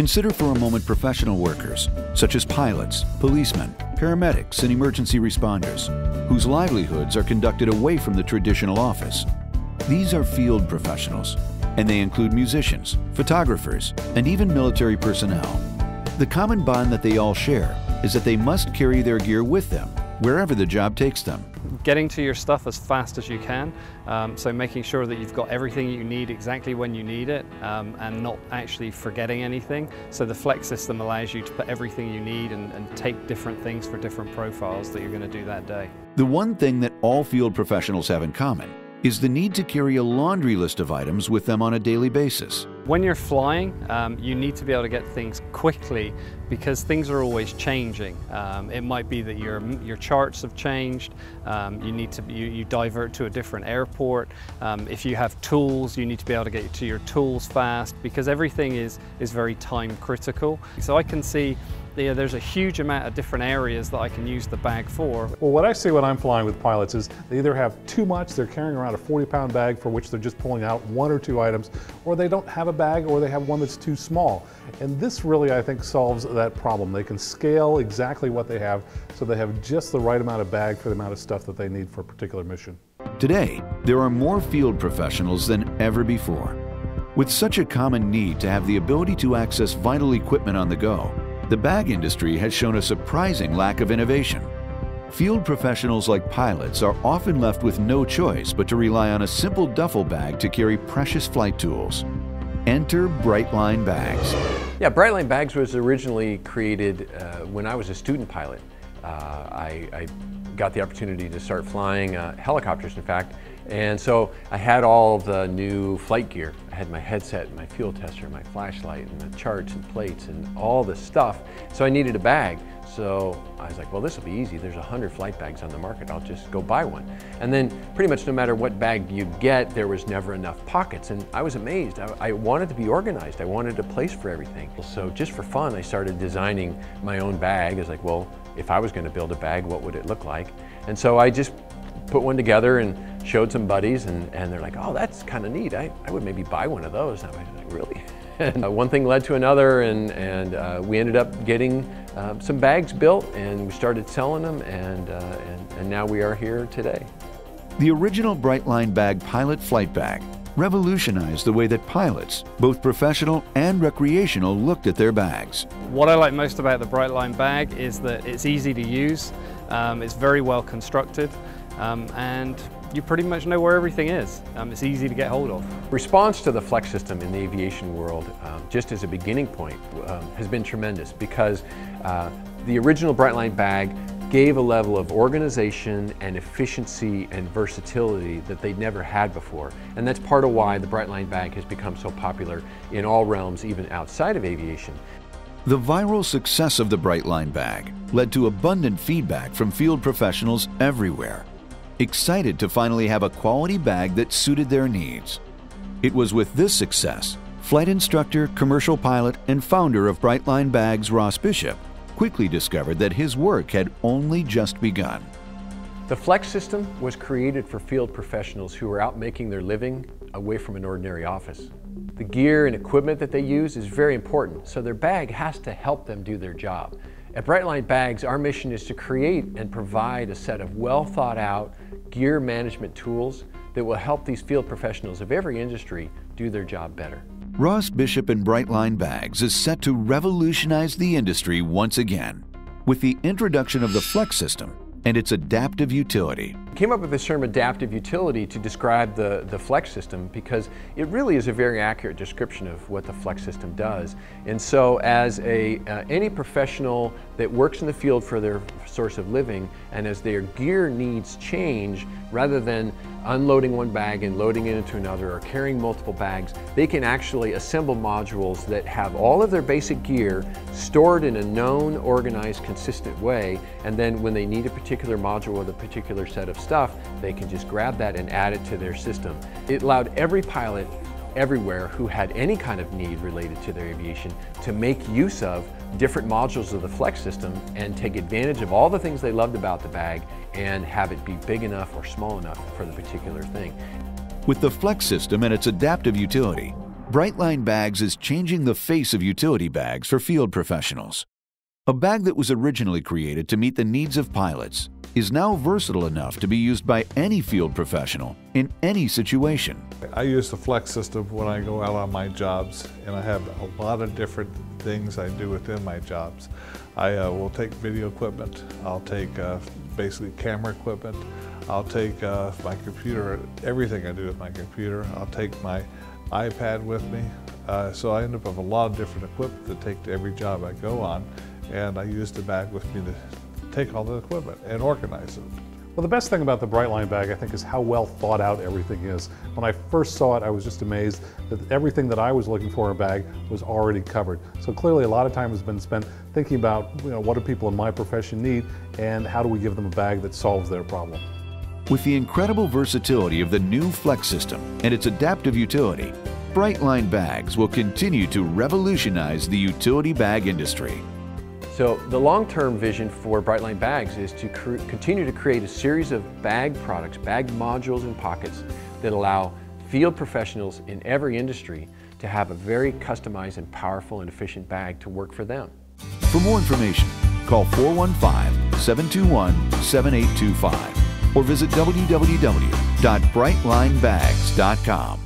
Consider for a moment professional workers, such as pilots, policemen, paramedics, and emergency responders, whose livelihoods are conducted away from the traditional office. These are field professionals, and they include musicians, photographers, and even military personnel. The common bond that they all share is that they must carry their gear with them, wherever the job takes them. Getting to your stuff as fast as you can, so making sure that you've got everything you need exactly when you need it, and not actually forgetting anything. So the flex system allows you to put everything you need and take different things for different profiles that you're going to do that day. The one thing that all field professionals have in common is the need to carry a laundry list of items with them on a daily basis. When you're flying, you need to be able to get things quickly because things are always changing. It might be that your charts have changed, you divert to a different airport. If you have tools, you need to be able to get to your tools fast because everything is very time critical. So I can see there's a huge amount of different areas that I can use the bag for. Well, what I see when I'm flying with pilots is they either have too much, they're carrying around a 40-pound bag for which they're just pulling out 1 or 2 items, or they don't have a bag or they have one that's too small. And this really, I think, solves that problem. They can scale exactly what they have so they have just the right amount of bag for the amount of stuff that they need for a particular mission. Today, there are more field professionals than ever before. With such a common need to have the ability to access vital equipment on the go, the bag industry has shown a surprising lack of innovation. Field professionals like pilots are often left with no choice but to rely on a simple duffel bag to carry precious flight tools. Enter BrightLine Bags. Yeah, BrightLine Bags was originally created when I was a student pilot. I got the opportunity to start flying helicopters, in fact, and so I had all the new flight gear. I had my headset, my fuel tester, my flashlight, and the charts and plates and all this stuff, so I needed a bag. So I was like, well, this will be easy. There's 100 flight bags on the market. I'll just go buy one. And then pretty much no matter what bag you get, there was never enough pockets. And I was amazed. I wanted to be organized. I wanted a place for everything. So just for fun, I started designing my own bag. I was like, well, if I was going to build a bag, what would it look like? And so I just put one together and showed some buddies, and they're like, oh, that's kind of neat. I would maybe buy one of those. And I was like, really? And one thing led to another, and we ended up getting some bags built, and we started selling them, and now we are here today. The original BrightLine Bag Pilot Flight Bag revolutionized the way that pilots, both professional and recreational, looked at their bags. What I like most about the BrightLine bag is that it's easy to use, it's very well constructed, and you pretty much know where everything is. It's easy to get hold of. Response to the flex system in the aviation world, just as a beginning point, has been tremendous because the original BrightLine bag gave a level of organization and efficiency and versatility that they'd never had before. And that's part of why the BrightLine bag has become so popular in all realms, even outside of aviation. The viral success of the BrightLine bag led to abundant feedback from field professionals everywhere, excited to finally have a quality bag that suited their needs. It was with this success, flight instructor, commercial pilot, and founder of BrightLine Bags, Ross Bishop, quickly discovered that his work had only just begun. The flex system was created for field professionals who are out making their living away from an ordinary office. The gear and equipment that they use is very important, so their bag has to help them do their job. At BrightLine Bags, our mission is to create and provide a set of well thought out gear management tools that will help these field professionals of every industry do their job better. Ross Bishop and BrightLine Bags is set to revolutionize the industry once again with the introduction of the flex system and its adaptive utility. I came up with this term adaptive utility to describe the flex system because it really is a very accurate description of what the flex system does. And so as any professional that works in the field for their source of living, and as their gear needs change, rather than unloading one bag and loading it into another or carrying multiple bags, they can actually assemble modules that have all of their basic gear stored in a known, organized, consistent way, and then when they need a particular module with a particular set of stuff, they can just grab that and add it to their system. It allowed every pilot everywhere who had any kind of need related to their aviation to make use of different modules of the flex system and take advantage of all the things they loved about the bag and have it be big enough or small enough for the particular thing. With the flex system and its adaptive utility, BrightLine Bags is changing the face of utility bags for field professionals. A bag that was originally created to meet the needs of pilots is now versatile enough to be used by any field professional in any situation. I use the Flex system when I go out on my jobs, and I have a lot of different things I do within my jobs. I will take video equipment, I'll take basically camera equipment, I'll take my computer, everything I do with my computer, I'll take my iPad with me. So I end up with a lot of different equipment to take to every job I go on, and I use the bag with me to take all the equipment and organize it. Well, the best thing about the BrightLine bag, I think, is how well thought out everything is. When I first saw it, I was just amazed that everything that I was looking for in a bag was already covered. So clearly a lot of time has been spent thinking about, what do people in my profession need, and how do we give them a bag that solves their problem. With the incredible versatility of the new Flex system and its adaptive utility, BrightLine Bags will continue to revolutionize the utility bag industry. So the long-term vision for BrightLine Bags is to continue to create a series of bag products, bag modules and pockets that allow field professionals in every industry to have a very customized and powerful and efficient bag to work for them. For more information, call 415-721-7825 or visit www.brightlinebags.com.